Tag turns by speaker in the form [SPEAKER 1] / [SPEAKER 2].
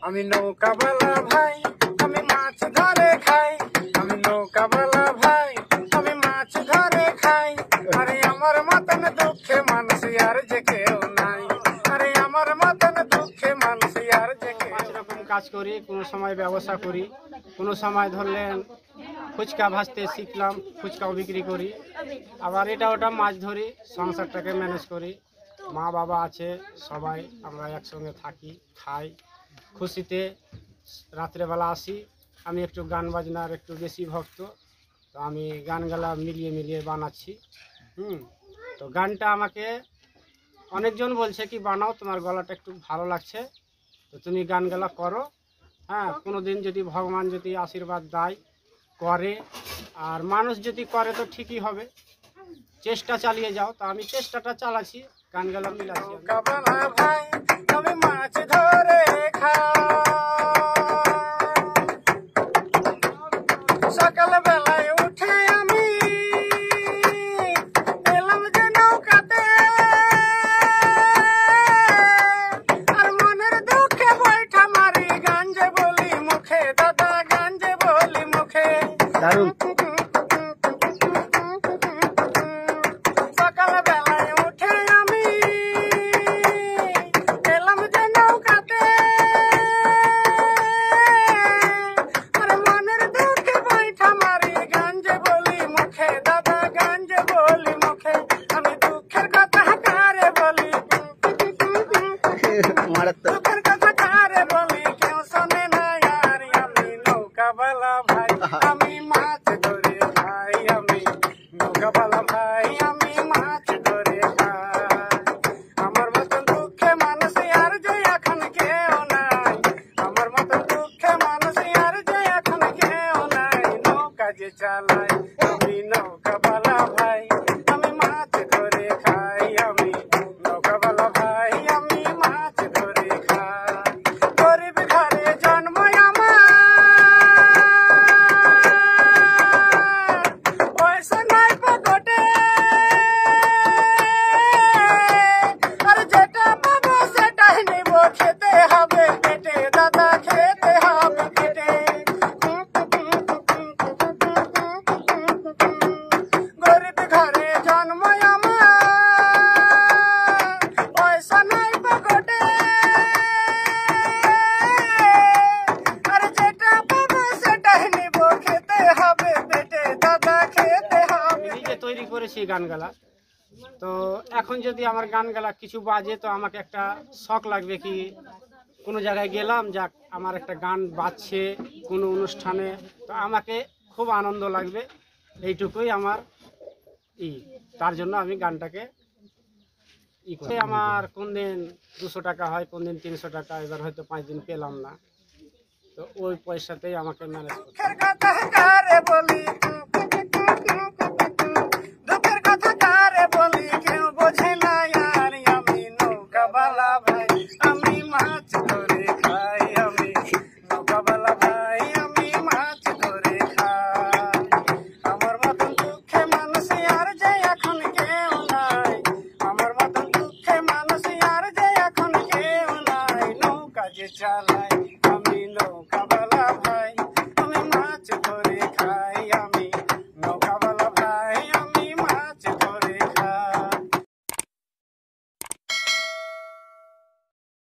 [SPEAKER 1] আমি নৌকাওয়ালা ভাই, আমি মাছ ধরে খাই। আমি নৌকাওয়ালা ভাই, আমি মাছ ধরে খাই। আরে আমার মতন দুঃখে মানুষ আর যে কেউ নাই। আরে আমার মতন দুঃখে মানুষ আর যে কেউ।
[SPEAKER 2] এরকম কাজ করি, কোনো সময় ব্যবসা করি, কোনো সময় ধরলেন ফুচকা ভাজতে শিখলাম, ফুচকাও বিক্রি করি। আবার এটা ওটা মাছ ধরি, সংসারটাকে ম্যানেজ করি। মা বাবা আছে, সবাই আমরা একসঙ্গে থাকি, খাই। খুশিতে রাত্রেবেলা আসি। আমি একটু গান বাজনার একটু বেশি ভক্ত, তো আমি গানগুলা মিলিয়ে মিলিয়ে বানাচ্ছি। তো গানটা আমাকে অনেকজন বলছে কি বানাও, তোমার গলাটা একটু ভালো লাগছে, তো তুমি গানগুলা করো। হ্যাঁ, কোনো দিন যদি ভগবান যদি আশীর্বাদ দেয় করে, আর মানুষ যদি করে তো ঠিকই হবে। চেষ্টা চালিয়ে যাও, তো আমি চেষ্টাটা চালাচ্ছি, গানগুলা মিলাচ্ছি।
[SPEAKER 1] নৌকাওয়ালা ভাই, আমি মাছ ধরে খাই। সকালবেলায় উঠে আমি এলাম যে নৌকাতে, আর মনের দুঃখে বৈঠা মারি গান যে বলি মুখে। দাদা গান যে বলি মুখে।
[SPEAKER 2] দারুণ।
[SPEAKER 1] সকালবেলায় উঠে আমি এলাম যে নৌকাতে, আর মনের দুঃখে বৈঠা মারি গান যে বলি মুখে। দাদা গান যে বলি মুখে। আমি দুঃখের কথা কারে বলি, দুঃখের কথা কারে বলি, কেউ শোনে না আর। আমি নৌকাওয়ালা ভাই, আমি মাছ ধরে খাই। আমি নৌকাওয়ালা ভাই, আমি মাছ ধরে খাই। আমার মতন দুঃখে মানুষ আর যে এখন কেউ নাই। আমার মতন দুঃখে মানুষ আর যে এখন কেউ নাই। নৌকা যে চালাই, আমি নৌকাওয়ালা ভাই, আমি মাছ ধরে খাই। আমি নৌকাওয়ালা ভাই, আমি মাছ ধরে খাই। গরিব ঘরে জন্ম আমার, পয়সা নাই পকেটে, আর যেটা পাবো সেটাই নেব। খেতে হবে পেটে, দাদা খেতে হবে পেটে। গরিব ঘরে জন্ম আমার, পয়সা নাই পকেটে, আর যেটা পাবো সেটাই নেব। খেতে হবে পেটে, দাদা খেতে হবে।
[SPEAKER 2] নিজে তৈরি করেছি গানগুলা। তো এখন যদি আমার গানগুলা কিছু বাজে, তো আমাকে একটা শখ লাগবে কি কোনো জায়গায় গেলাম, যাক আমার একটা গান বাজছে কোনো অনুষ্ঠানে, তো আমাকে খুব আনন্দ লাগবে। এইটুকুই আমার তার জন্য আমি গানটাকে করি। আমার কোন দিন 200 টাকা হয়, কোন দিন 300 টাকা, এবার হয়তো 5 দিন পেলাম না, তো ওই পয়সাতেই আমাকে ম্যানেজ করতে
[SPEAKER 1] দুঃখের কথা কারে বলি, দুঃখের কথা কারে বলি, কেউ বোঝে না আর। আমি নৌকাওয়ালা ভাই, আমি মাছ ধরে খাই। আমি নৌকাওয়ালা ভাই, আমি মাছ ধরে খাই। আমার মতন দুঃখে মানুষ আর যে এখন কেউ নাই। আমার মতন দুঃখে মানুষ আর যে এখন কেউ নাই। নৌকা যে চালাই,